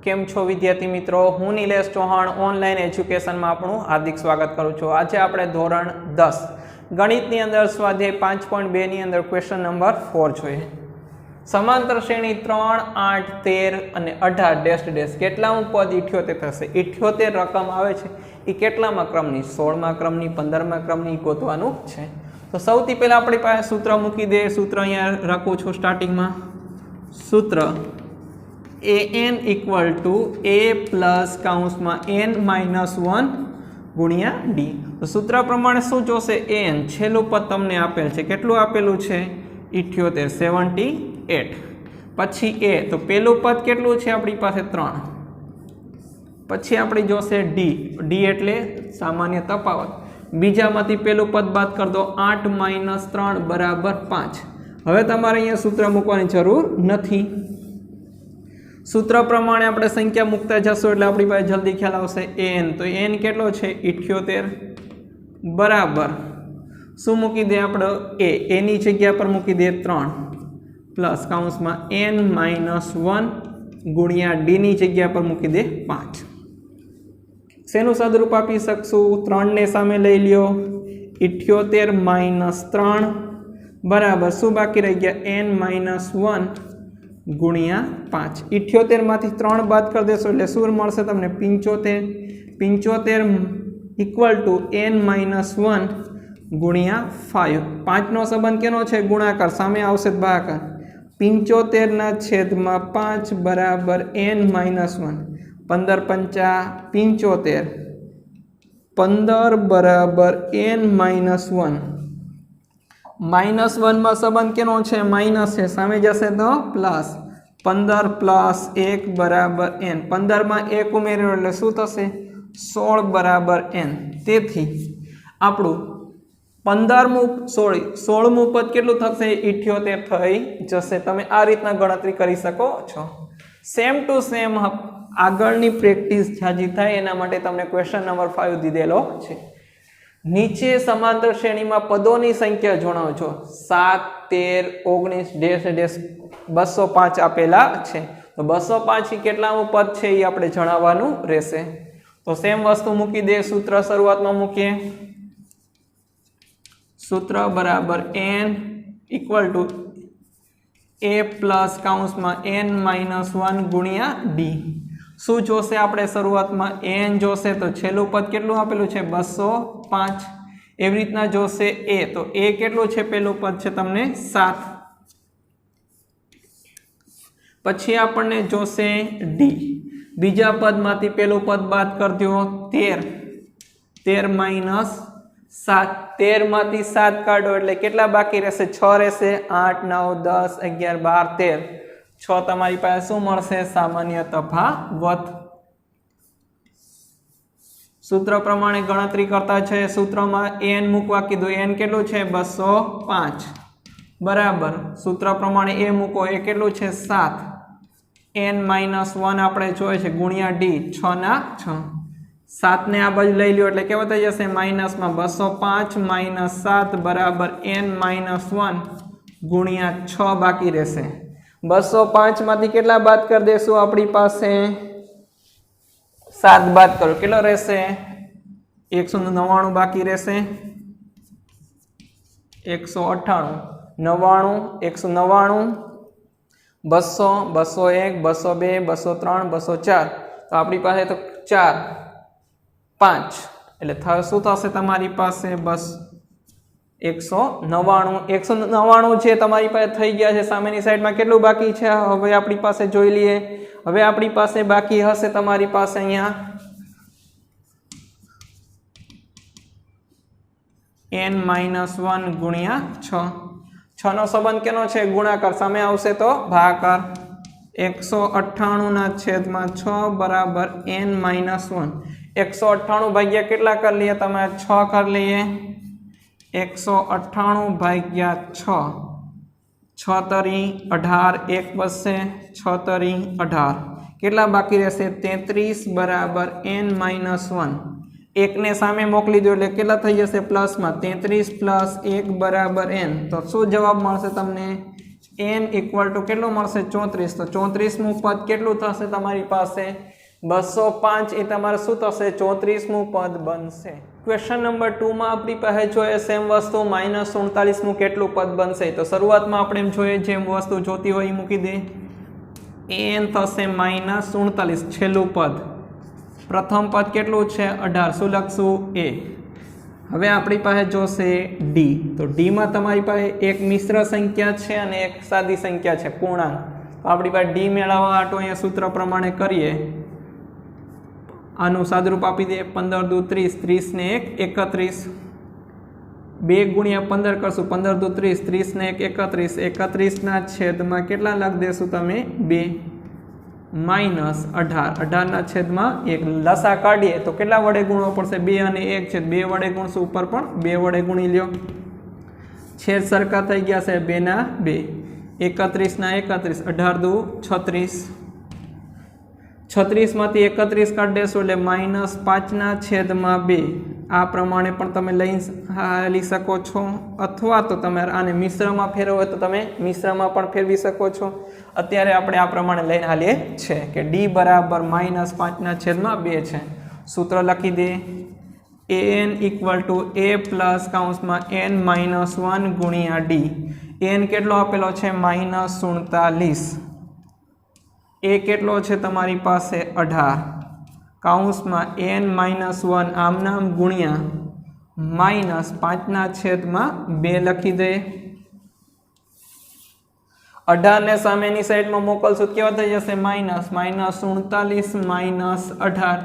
કેમ છો વિદ્યાર્થી મિત્રો, હું નિલેશ ચૌહાણ ઓનલાઈન એજ્યુકેશનમાં આપણું હાર્દિક સ્વાગત કરું છું। આજે આપણે ધોરણ 10 ગણિતની અંદર સ્વાધ્યાય 5.2 ની અંદર ક્વેશ્ચન નંબર 4 જોઈએ। સમાંતર શ્રેણી 3, 8, 13 અને 18 ડેશ ડેશ કેટલામું પદ 78 થશે। 78 રકમ આવે છે એ કેટલામા ક્રમની? 16મા ક્રમની, 15મા ક્રમની ગોતવાનું છે। તો સૌથી પહેલા આપણી પાસે સૂત્ર મૂકી દે। સૂત્ર અહીંયા રાખું છું સ્ટાર્ટિંગમાં। सूत्र an equal to a plus काउंसમાં n-1 गुणिया d। तो सूत्र प्रमाणे शू जोशे? an छेल्लू पद तमने आपेल छे, केटलू आपेलू छे? 78 78। पछी a तो पेलू पद केटलू छे आपणी पासे? 3। पछी आपणी जोशे d, d एटले सामान्य तफावत। बीजामांथी पेलू पद बाद कर दो, 8 - 3 बराबर 5। હવે તમારે અહીંયા સૂત્ર મૂકવાની જરૂર નથી। સૂત્ર પ્રમાણે આપણે સંખ્યા મૂકતા જશો એટલે આપણી પાસે જલ્દી ખ્યાલ આવશે n। તો n કેટલો છે? 78 બરાબર શું મૂકી દે આપણે? a ની જગ્યા પર મૂકી દે 3 પ્લસ કાઉન્સમાં n-1 ગુણ્યા d ની જગ્યા પર મૂકી દે 5। શેનું સદરૂપ આપી શકશું? 3 ને સામે લઈ લ્યો, 78 - 3 बराबर शू बाकी रही गया? n-1 गुणिया 5। 78 मांथी 3 बाद कर देशो એટલે શું મળશે તમને? 75। 75 इक्वल टू n-1 गुणिया 5। 5 નો સંબંધ કેનો છે? ગુણાકાર। સામે આવશે ભાગાકાર। 75 ના છેદમાં 5 બરાબર n-1। 15 × 5 = 75। 15 બરાબર n-1। -1 में संबंध केनो छे? माइनस है, सामे जशे तो प्लस। 15 + 1 बराबर n। 15 में 1 उमेर्यो એટલે શું થશે? 16 बराबर n। તેથી આપણું 16મું પદ કેટલું થશે? 78 થઈ જશે। તમે આ રીતના ગણતરી કરી શકો છો। સેમ ટુ સેમ આગળની પ્રેક્ટિસ જાજી થાય એના માટે તમને ક્વેશ્ચન નંબર 5 દીધેલો છે। नीचे समांतर श्रेणी में पदों की संख्या जणावो। 7, 13, 19 डेश डेश 205 आपेला है। तो 205 केटलामું पद है ये आपणे जणाववानुं रहेशे। तो सेम वस्तु मूकी दे। सूत्र शुरुआत में मूकीए। सूत्र बराबर n equal to a plus काउंसમાં n-1 गुणिया d। શું જોશે આપણે? શરૂઆતમાં n જોશે તો છેલ્લું પદ કેટલું આપેલું છે? 205। એવી રીતના જોશે a, તો a કેટલું છે? પેલું પદ છે તમને 7। પછી આપણને જોશે d। બીજા પદમાંથી પેલું પદ બાદ કરી દો, 13। 13 - 7। 13 માંથી 7 કાઢો એટલે કેટલા બાકી રહેશે? 6 રહેશે। 8 9 10 11 12 13 6 તમારી પાસે શું મળશે? સામાન્ય તફાવત। सूत्र प्रमाणे गणतरी करता है। सूत्र में n मूकवा कीधुं। n केटलुं छे? 205 बराबर सूत्र प्रमाणे a मूको। ए केटलुं छे? 7। n-1 आपणे जोईए छे गुणिया d। 6 ના 6। 7 ने आ बाजू लई ल्यो એટલે કેવો થઈ જશે? माइनस में 205 - 7 बराबर n-1 गुणिया 6 बाकी रहेशे। 205 मांथी केटला बाद कर देशुं? आपणी पासे 7 बाद करो, केटलो रहेशे? 199 बाकी रहेशे। 198 99 199 200 201 202 203 204। तो आपणी पासे तो 4 5 એટલે શું થશે તમારી પાસે? બસ 199 છે તમારી પાસે થઈ ગયા છે। સામેની સાઈડમાં કેટલું બાકી છે? હવે આપણી પાસે જોઈ લઈએ। હવે આપણી પાસે બાકી હશે તમારી પાસે અહીંયા n-1 ગુણ્યા 6। 6 નો સંબંધ કેનો છે? ગુણાકાર। સામે આવશે તો ભાગાકાર। 198 ના છેદમાં 6 બરાબર n-1। 198 ભાગ્યા કેટલા કરી લઈએ તમે? 6 કરી લઈએ। 198 ભાગ્યા 6 6 તરી 18 1 બચશે 6 તરી 18 કેટલા બાકી રહેશે? 33 બરાબર n-1। 1 ને સામે મોકલી દો એટલે કેટલા થઈ જશે? પ્લસમાં 33 + 1 બરાબર n। તો શું જવાબ મળશે તમને? n ઇક્વલ ટુ કેટલું મળશે 34 તો 34મું પદ કેટલું થશે તમારી પાસે 205 એ તમારે શું થશે 34મું પદ બનશે ક્વેશ્ચન નંબર 2 માં આપણી પાસે જોઈએ સેમ વસ્તુ -39મું કેટલું પદ બનશે તો શરૂઆતમાં આપણે એમ જોઈએ જેમ વસ્તુ જોતી હોય એ મૂકી દે n થશે -39 છેલ્લું પદ પ્રથમ પદ કેટલું છે 18 શું લખશું a હવે આપણી પાસે જોશે d તો d માં તમારી પાસે એક મિશ્ર સંખ્યા છે અને એક સાદી સંખ્યા છે પૂર્ણાંક તો આપણી પાસે d મેળવવા માટે અહીંયા સૂત્ર પ્રમાણે કરીએ આનું સાદરૂપ આપી દે 15 દુ 30 30 ને 1 31 2 ગુણ્યા 15 કરશું 15 દુ 30 30 ને 1 31 31 ના છેદમાં કેટલા લખ દેશું તમે 2 -18 18 ના છેદમાં 1 લસા કાઢીએ તો કેટલા વડે ગુણવો પડશે 2 અને 1 છે 2 વડે ગુણશું ઉપર પણ 2 વડે ગુણી લ્યો છેદ સરખા થઈ ગયા છે 2 ના 2 31 ના 31 18 દુ 36 36 માંથી 31 કાઢી દેશો એટલે -5 ના છેદમાં 2 આ પ્રમાણે પણ તમે લઈ શકો છો અથવા તો તમે આને મિશ્રમાં ફેરવો હોય તો તમે મિશ્રમાં પણ ફેરવી શકો છો અત્યારે આપણે આ પ્રમાણે લઈને હાલીએ છે કે d બરાબર -5 ના છેદમાં 2 છે સૂત્ર લખી દે an equal to a plus કૌંસમાં n-1 ગુણ્યા d n કેટલો આપેલો છે -47 એ કેટલો છે તમારી પાસે 18 કૌંસમાં n-1 આમ નામ ગુણ્યા -5 ના છેદમાં 2 લખી દે 18 ને સામેની સાઈડમાં મોકલશું તો કેવા થઈ જશે -47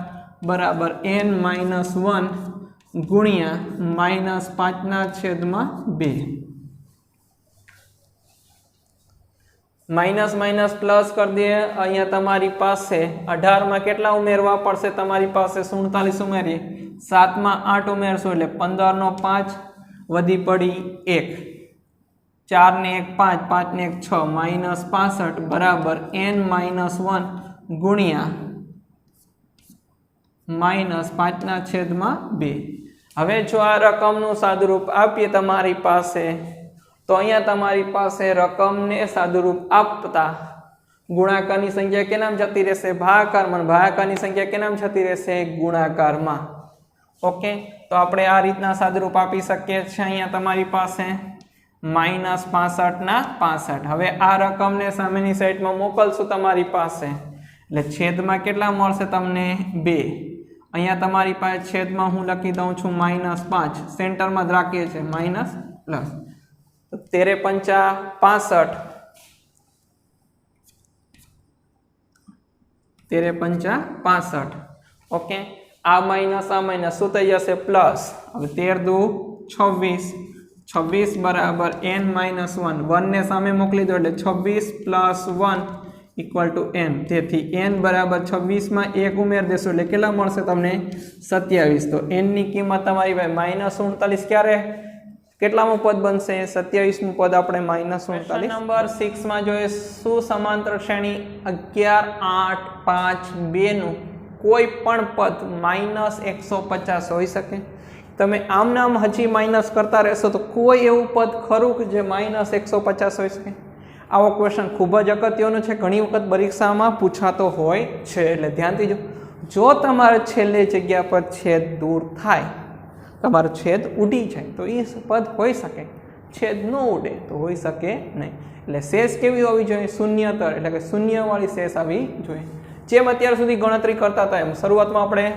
બરાબર n-1 ગુણ્યા -5 ના છેદમાં 2 માઇનસ માઇનસ પ્લસ કરી દઈએ અહીંયા તમારી પાસે 18 માં કેટલા ઉમેરવા પડશે તમારી પાસે 47 ઉમેરીએ 7 માં 8 ઉમેરશો એટલે 15 નો 5 વધી પડી 1 4 ને 1 5 5 ને 1 6 -65 બરાબર n-1 ગુણ્યા -5 ના છેદમાં 2 હવે જો આ રકમનું સાદુરૂપ આપીએ તમારી પાસે તો અહીંયા તમારી પાસે રકમને સાદુરૂપ આપતા ગુણાકારની સંખ્યા કેનામ જતી રહેશે ભાગાકારમાં ભાગાકારની સંખ્યા કેનામ જતી રહેશે ગુણાકારમાં ઓકે તો આપણે આ રીતના સાદુરૂપ આપી શકીએ છીએ અહીંયા તમારી પાસે -65 ના 65 હવે આ રકમને સામેની સાઈડમાં મોકલશું તમારી પાસે એટલે છેદમાં કેટલા મળશે તમને 2 અહીંયા તમારી પાસે છેદમાં હું લખી દઉં છું -5 સેન્ટરમાં જ રાખીએ છીએ માઇનસ પ્લસ 13 પંચા 65 13 પંચા 65 ઓકે આ માઇનસ શું થઈ જશે પ્લસ હવે 13 દુ 26 26 બરાબર n-1 1 ને સામે મોકલી દો એટલે 26 પ્લસ 1 ઇક્વલ ટુ n તેથી n બરાબર 26 માં 1 ઉમેર દેશો એટલે કેટલા મળશે તમને 27 તો n ની કિંમત તમારી ભાઈ -39 ક્યારે કેટલામું પદ બનશે 27મું પદ આપણે -39 નંબર 6 માં જોઈએ શું સમાંતર શ્રેણી 11 8 5 2 નું કોઈ પણ પદ -150 હોઈ શકે તમે આમ નામ હજી માઇનસ કરતા રહેશો તો કોઈ એવું પદ ખરું કે જે -150 હોઈ શકે આવો ક્વેશ્ચન ખૂબ જ અગત્યનો છે ઘણી વખત પરીક્ષામાં પૂછાતો હોય છે એટલે ધ્યાનથી જો તમારે છેલ્લી જગ્યા પર છેદ દૂર થાય તમારો છેદ ઉડી જાય તો એ પદ હોઈ શકે છેદ ન ઉડે તો હોઈ શકે નહીં એટલે શેષ કેવી હોવી જોઈએ શૂન્યતર એટલે કે શૂન્યવાળી શેષ આવી જોઈએ જેમ અત્યાર સુધી ગણતરી કરતા હતા એમ શરૂઆતમાં આપણે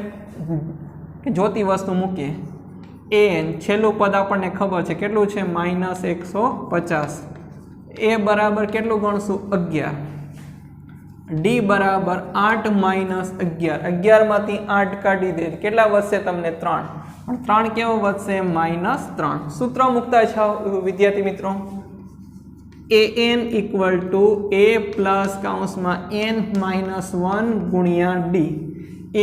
જોતી વસ્તુ મૂકીએ n છેલ્લું પદ આપણને ખબર છે કેટલું છે -150 a બરાબર કેટલું ગણશું 11 d બરાબર 8 - 11 11 માંથી 8 કાઢી દે કેટલા વધશે તમને 3 3 કેવો વધશે -3 સૂત્ર મૂકતા છો વિદ્યાર્થી મિત્રો an equal to a plus કૌંસમાં n-1 ગુણ્યા d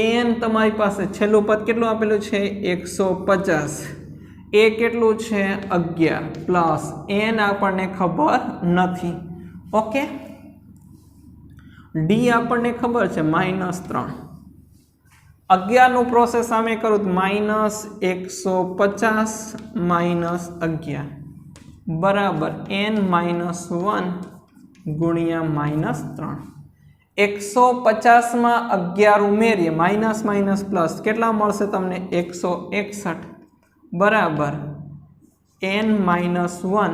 an તમારી પાસે છેલ્લું પદ કેટલું આપેલું છે 150 a કેટલું છે 11 પ્લસ n આપણને ખબર નથી ઓકે d આપણને ખબર છે -3 11 નું પ્રોસેસ સામે કરું તો -150 -11 બરાબર n-1 ગુણ્યા -3 150 માં 11 ઉમેરીએ માઇનસ માઇનસ પ્લસ કેટલા મળશે તમને 161 બરાબર n-1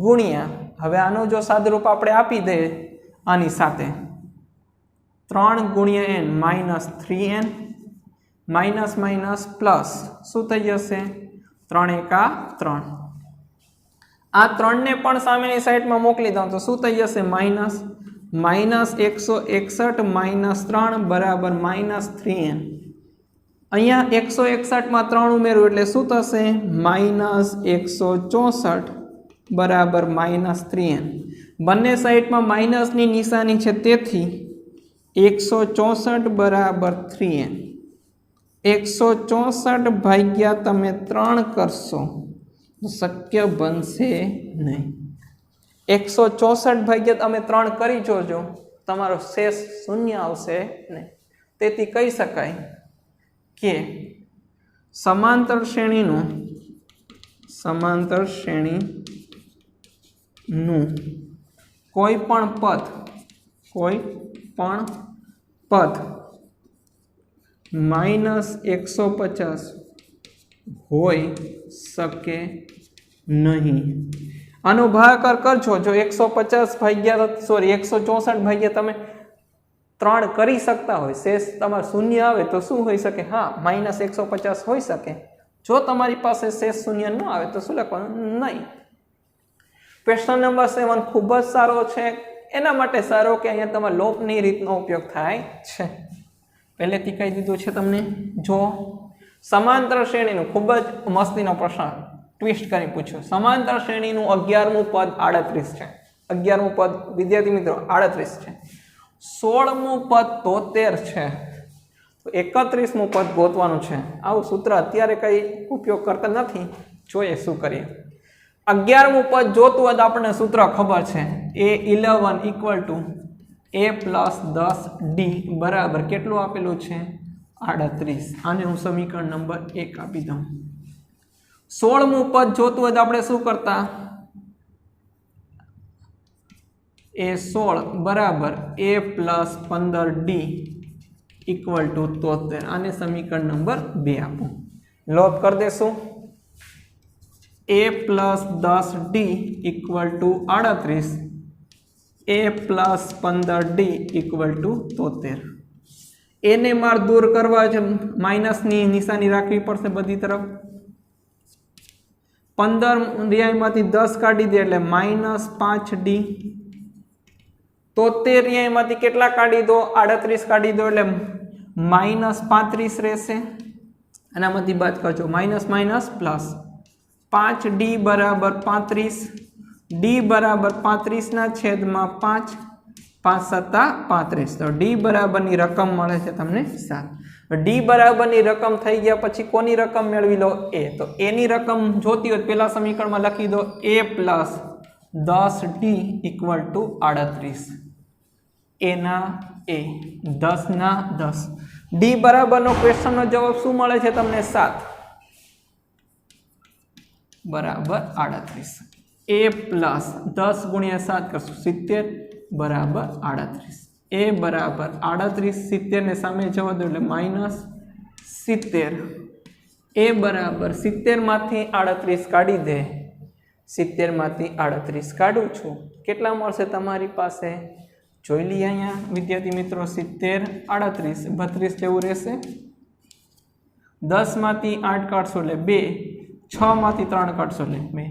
ગુણ્યા હવે આનું જો સાદુરૂપ આપણે આપી દઈએ આની સાથે 3 ગુણ્યા n -3n minus minus plus શું થઈ જશે 3 એકા 3 આ 3 ને પણ સામેની સાઈડમાં મોકલી દઉં તો શું થઈ જશે -161 -3 બરાબર -3n અહીંયા 161 માં 3 ઉમેરું એટલે શું થશે -164 બરાબર -3n બંને સાઈડમાં માઇનસની નિશાની છે તેથી 164 બરાબર 3n 164 ભાગ્યા તમે 3 કરશો તો શક્ય બનશે નહીં 164 ભાગ્યા તમે 3 કરી જોજો તમારો શેષ શૂન્ય આવશે નહીં તેથી કહી શકાય કે સમાંતર શ્રેણીનું કોઈ પણ પદ -150 હોઈ શકે નહીં આનો ભાગાકાર કરજો જો 150 ભાગ્યા 164 ભાગ્યા તમે 3 કરી શકતા હોય શેષ તમારે શૂન્ય આવે તો શું હોઈ શકે હા -150 હોઈ શકે જો તમારી પાસે શેષ શૂન્ય ન આવે તો શું લખવાનું નહીં ક્વેશ્ચન નંબર 7 ખૂબ જ સારો છે એના માટે સારો કે અહીંયા તમારે લોપની રીતનો ઉપયોગ થાય છે પહેલેથી કહી દીધું છે તમને જો સમાંતર શ્રેણીનું ખૂબ જ મસ્તીનો પ્રશ્ન ટ્વિસ્ટ કરી પૂછ્યું સમાંતર શ્રેણીનું 11મું પદ 38 છે 11મું પદ વિદ્યાર્થી મિત્રો 38 છે 16મું પદ 73 છે તો 31મું પદ ગોતવાનું છે આવું સૂત્ર અત્યારે કઈ ઉપયોગ કરતા નથી જોઈએ શું કરીએ 11મું પદ જોતું હોય તો આપણને સૂત્ર ખબર છે a11 a + 10d બરાબર કેટલું આપેલું છે 38 આને હું સમીકરણ નંબર 1 આપી દઉં 16મું પદ જોતું હોય તો આપણે શું કરતા a16 બરાબર a + 15d = 73 આને સમીકરણ નંબર 2 આપો લોપ કરી દેશું a + 10d = 38 a + 15d = 73 એને માર દૂર કરવા છે માઇનસની નિશાની રાખવી પડશે બધી તરફ 15 રિયાયમાંથી 10 કાઢી દે એટલે -5d 73 રિયાયમાંથી કેટલા કાઢી દો 38 કાઢી દો એટલે -35 રહેશે આનામાંથી બાદ કરજો માઇનસ માઇનસ પ્લસ 5d બરાબર 35 d બરાબર 35 ના છેદમાં 5 5 સત્તા 35 તો d બરાબરની રકમ મળે છે તમને 7 d બરાબરની રકમ થઈ ગયા પછી કોની રકમ મેળવી લો a તો a ની રકમ જોતી હોય પહેલા સમીકરણમાં લખી દો a + 10d = 38 a ના a 10 ના 10 d બરાબરનો ક્વેશ્ચનનો જવાબ શું મળે છે તમને 7 બરાબર 38 a + 10 × 7 કરશું 70 બરાબર 38 a બરાબર 38 70 ને સામે જવા દો એટલે -70 a બરાબર 70 માંથી 38 કાઢી દે 70 માંથી 38 કાઢું છું કેટલા મળશે તમારી પાસે જોઈ લઈએ અહીંયા વિદ્યાર્થી મિત્રો 70 38 32 જેવું રહેશે 10 માંથી 8 કાઢશો એટલે 2 6 માંથી 3 કાઢશો એટલે 2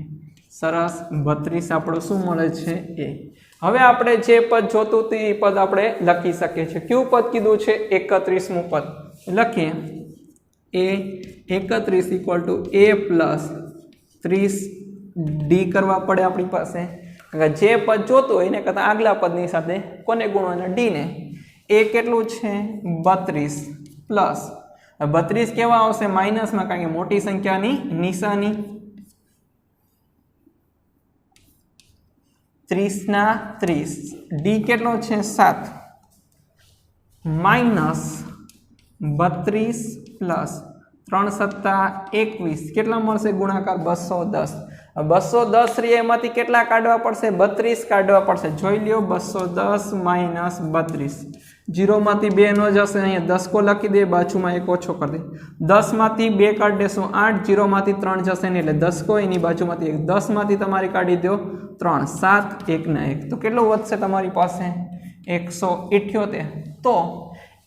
સરસ 32 આપણો શું મળે છે એ હવે આપણે જે પદ જોતું તે પદ આપણે લખી શકીએ છીએ કયું પદ કીધું છે 31મું પદ લખીએ a 31 = a + 30d કરવા પડે આપણી પાસે કારણ કે જે પદ જોતું હોય એને કરતાં આગલા પદની સાથે કોને ગુણવાના d ને a કેટલું છે 32 પ્લસ 32 કેવા આવશે માઇનસમાં કારણ કે મોટી સંખ્યાની નિશાની 30 ના 30 d કેટલો છે 7 -32 પ્લસ 3 સત્તા 21 કેટલા મળશે ગુણાકાર 210 210 રે એમાંથી કેટલા કાઢવા પડશે? 32 કાઢવા પડશે. જોઈ લ્યો 210 માઇનસ 32. 0 માંથી 2 નો જશે, અહીંયા 10 કો લખી દે, બાજુમાં 1 ઓછો કરી દે. 10 માંથી 2 કાઢી દેશું 8, 0 માંથી 3 જશે ને એટલે 10 કો એની બાજુમાંથી 1. 10 માંથી તમારી કાઢી દો 3, 7, 1 ના 1. તો કેટલું વધશે તમારી પાસે? 178. તો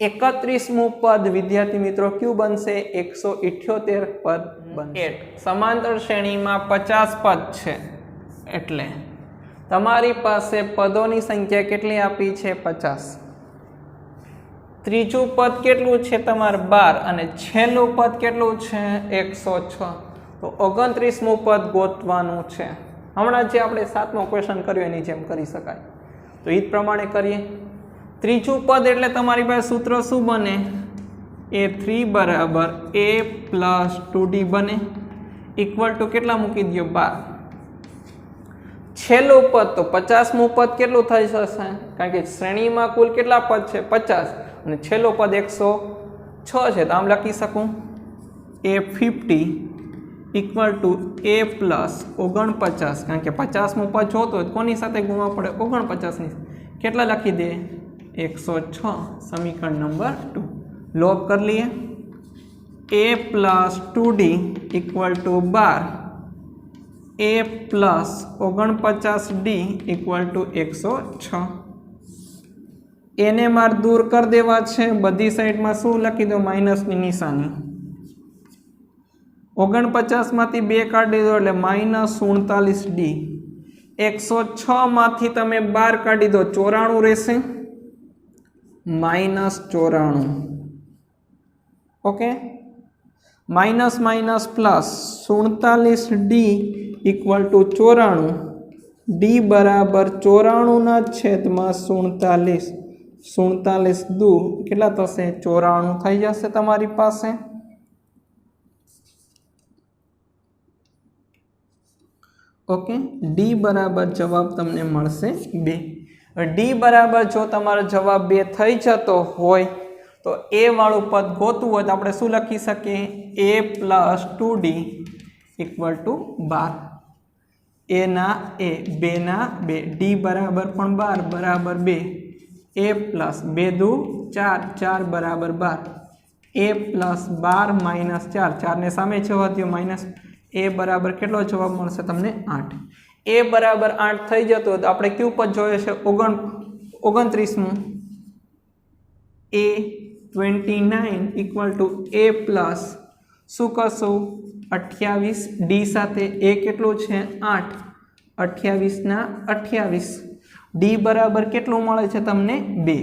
31મું પદ વિદ્યાર્થી મિત્રો કયું બનશે? 178 પદ બનશે. સમાંતર શ્રેણીમાં 50 પદ છે એટલે તમારી પાસે પદોની સંખ્યા કેટલી આપી છે? 50. ત્રીજું પદ કેટલું છે? તમારે 12 અને છેલ્લું પદ કેટલું છે? 106. તો 29મું પદ ગોતવાનું છે. હમણાં જે આપણે 7મો ક્વેશ્ચન કર્યો એની જેમ કરી શકાય. તો એ જ પ્રમાણે કરીએ. ત્રીજું પદ એટલે તમારી પાસે સૂત્ર શું બને? A3 બરાબર A પ્લસ 2D બને, ઇક્વલ ટુ કેટલા મૂકી દો? 12. છેલ્લું પદ તો 50મું પદ કેટલું થઈ જશે? કારણ કે શ્રેણીમાં કુલ કેટલા પદ છે? 50 અને છેલ્લું પદ 106 છે. તો આમ લખી શકું A50 equal to A plus 49. કારણ કે 50મું પદ જોતો હોય કોની સાથે ગુણવા પડે? 49ની. કેટલા લખી દે? 106. સમીકરણ નંબર 2 લોપ કરી લઈએ. A plus 2D equal to 12, A plus 49D equal to 106. એને મારે દૂર કરી દેવા છે. બધી સાઈડમાં શું લખી દો? માઇનસની નિશાની. 49 માંથી 2 કાઢી દો એટલે -39D. 106 માંથી તમે 12 કાઢી દો 94 રહેશે, -94. Okay, minus minus plus 47D equal to 94. D બરાબર 94 છેદમાં 47. 47 દુ કેટલા થશે? 94 થઈ જશે તમારી પાસે. ઓકે, D બરાબર જવાબ તમને મળશે 2. D બરાબર જો તમારો જવાબ 2 થઈ જતો હોય તો A વાળું પદ ગોતવું હોય તો આપણે શું લખી શકીએ? A plus 2D equal to 12. A ના A, 2 ના 2. D બરાબર પણ 12 બરાબર 2. A પ્લસ 2 દુ 4, 4 બરાબર 12. A પ્લસ 12 માઇનસ 4, 4 ને સામે જવા દો માઇનસ. A બરાબર કેટલો જવાબ મળશે તમને? 8. A બરાબર 8 થઈ જતો હોય તો આપણે કયું પદ જોઈએ છે? 29મું. A29 equal to A plus શું કરશું? 28. D સાથે A કેટલું છે? 8. 28 ના 28. D બરાબર કેટલું મળે છે તમને? 2.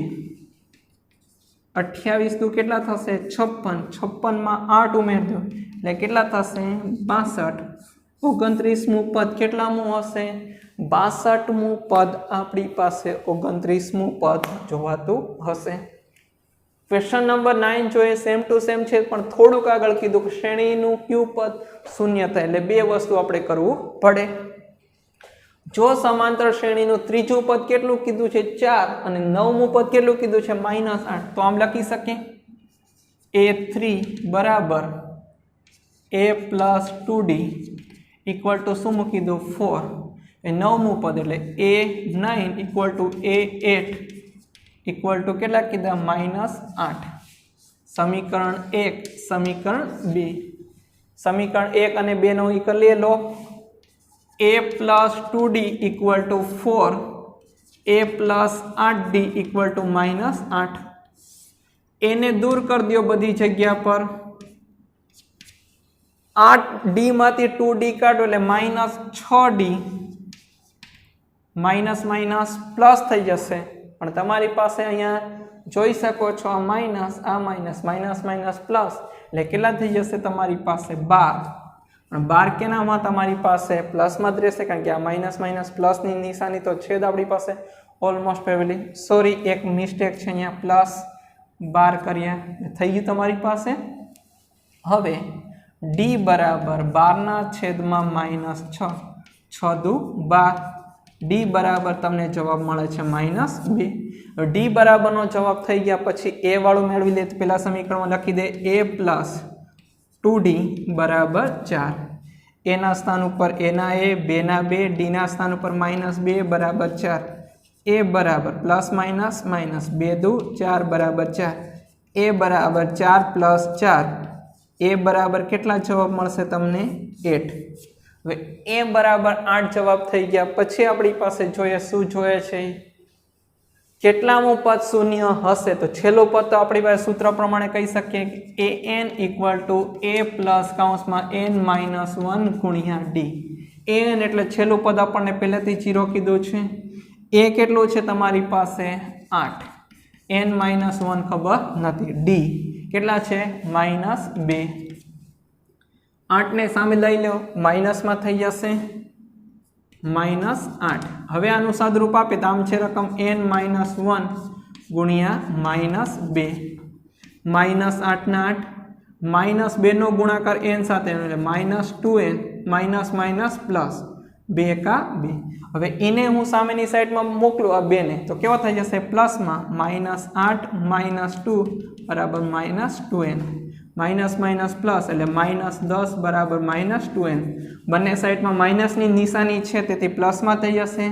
28 દુ કેટલા થશે? 56. 56 માં 8 ઉમેર દો એટલે કેટલા થશે? 62. 29મું પદ કેટલામું હશે? 62મું પદ આપણી પાસે 29મું પદ જોવાતું હશે. ક્વેશ્ચન નંબર 9 જોઈએ. સેમ ટુ સેમ છે પણ થોડુંક આગળ કીધું કે શ્રેણીનું કયું પદ શૂન્ય થાય એટલે બે વસ્તુ આપણે કરવું પડે. જો સમાંતર શ્રેણીનું ત્રીજું પદ કેટલું કીધું છે? 4 અને 9મું પદ કેટલું કીધું છે? -8. તો આમ લખી શકીએ A3 બરાબર A plus 2D equal to શું મૂકી દો? 4. એ 9મું પદ એટલે A9 equal to A8 equal to કેટલા કીધા? -8. સમીકરણ 1, સમીકરણ 2. સમીકરણ 1 અને 2 નો ઈ કરી લો. A plus 2D equal to 4, A plus 8D equal to -8. એને દૂર કરી દો બધી જગ્યા પર. 8D માંથી 2D કાઢો એટલે -6D. માઇનસ માઇનસ પ્લસ થઈ જશે પણ તમારી પાસે અહીંયા જોઈ શકો છો આ માઇનસ માઇનસ માઇનસ પ્લસ એટલે કેટલા થઈ જશે તમારી પાસે? 12. પણ 12 કેનામાં તમારી પાસે પ્લસમાં જ રહેશે કારણ કે આ માઇનસ માઇનસ પ્લસની નિશાની તો છે જ આપણી પાસે ઓલમોસ્ટ પેવેલી. સોરી, એક મિસ્ટેક છે અહીંયા, પ્લસ 12 કર્યા થઈ ગયું તમારી પાસે. હવે D બરાબર 12 છેદમાં -6, 6 દુ 12. D બરાબર તમને જવાબ મળે છે -2. D બરાબરનો જવાબ થઈ ગયા પછી A વાળું મેળવી લે તો પેલા સમીકરણમાં લખી દે A પ્લસ 2D બરાબર 4. એના સ્થાન ઉપર એના એ, બેના બે, ડીના સ્થાન ઉપર -2 બરાબર 4, એ બરાબર +- -2 દુ 4 બરાબર 4, એ બરાબર 4 + 4, એ બરાબર કેટલા જવાબ મળશે તમને 8। હવે એ બરાબર 8 જવાબ થઈ ગયા। પછી આપણી પાસે જોઈએ શું જોઈએ છે કેટલામું પદ શૂન્ય હશે તો છેલ્લું પદ તો આપણી પાસે સૂત્ર પ્રમાણે કહી શકીએ કે an = a + n - 1 * d। an એટલે છેલ્લું પદ આપણને પહેલેથી 0 કીધું છે। a કેટલું છે તમારી પાસે 8, n - 1 ખબર નથી, d કેટલા છે -2। 8 ને સામે લઈ લો માઇનસમાં થઈ જશે -8। હવે આનું સાદરૂપ આપે તો આમ છે રકમ n - 1 ગુણ્યા -2, -8 ના 8, -2 નો ગુણાકાર n સાથે એટલે -2n, માઇનસ પ્લસ 2 કા 2। હવે એને હું સામેની સાઈડમાં મોકલું આ 2 ને તો કેવો થઈ જશે પ્લસમાં -8 - 2 બરાબર -2n, માઇનસ પ્લસ એટલે -10 બરાબર -2n। બંને સાઈડમાં માઇનસની નિશાની છે તેથી પ્લસમાં થઈ જશે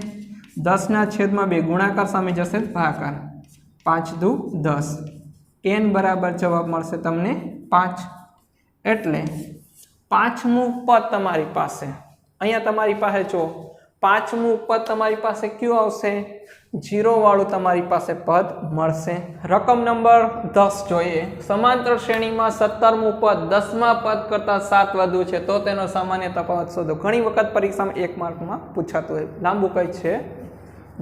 10/2 ગુણાકાર સામે જશે ભાગાકાર 5 દુ 10, n બરાબર જવાબ મળશે તમને 5। એટલે પાંચમું પદ તમારી પાસે અહીંયા તમારી પાસે જો પાંચમું પદ તમારી પાસે કયું આવશે 0 વાળું તમારી પાસે પદ મળશે। રકમ નંબર 10 જોઈએ। સમાંતર શ્રેણીમાં 17મું પદ 10મા પદ કરતાં 7 વધુ છે તો તેનો સામાન્ય તફાવત શોધો। ઘણી વખત પરીક્ષામાં 1 માર્કમાં પૂછાતું હોય, લાંબુ કઈ છે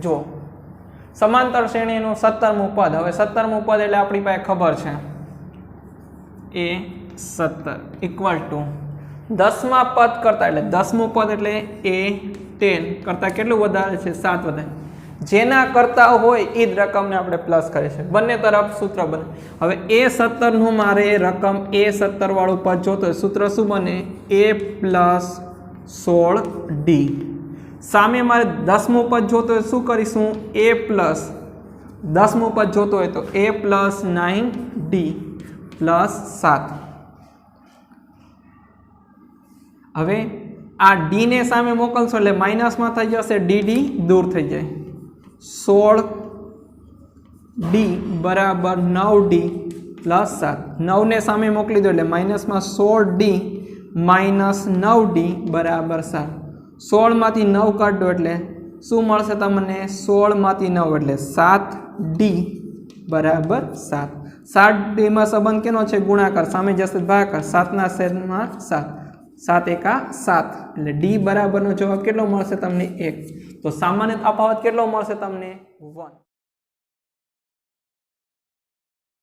જો સમાંતર શ્રેણીનું 17મું પદ। હવે 17મું પદ એટલે આપણી પાસે ખબર છે a 17 = 10મા પદ કરતાં એટલે 10મું પદ એટલે a 10 કરતાં કેટલું વધારે છે 7 વધારે, જેના કરતા હોય એ જ રકમને આપણે પ્લસ કરીએ છીએ, બંને તરફ સૂત્ર બને। હવે a17 નું મારે રકમ a17 વાળું પદ જોતો હોય સૂત્ર શું બને a + 16d। સામે મારે 10મું પદ જોતો હોય શું કરીશું a + 10મું પદ જોતો હોય તો a + 9d + 7। હવે આ d ને સામે મોકલશો એટલે માઇનસમાં થઈ જશે dd દૂર થઈ જાય, 16d બરાબર 9d + 7, 9 ને સામે મોકલી દો એટલે માઇનસમાં 16d - 9d બરાબર 7, 16 માંથી 9 કાઢ દો એટલે શું મળશે તમને 16 માંથી 9 એટલે 7d બરાબર 7, 7d માં સંબંધ કેનો છે ગુણાકાર સામે જશે ભાગાકાર 7/7, 7 × 7 એટલે d બરાબરનો જવાબ કેટલો મળશે તમને 1। તો સામાન્ય તફાવત કેટલો મળશે તમને 1।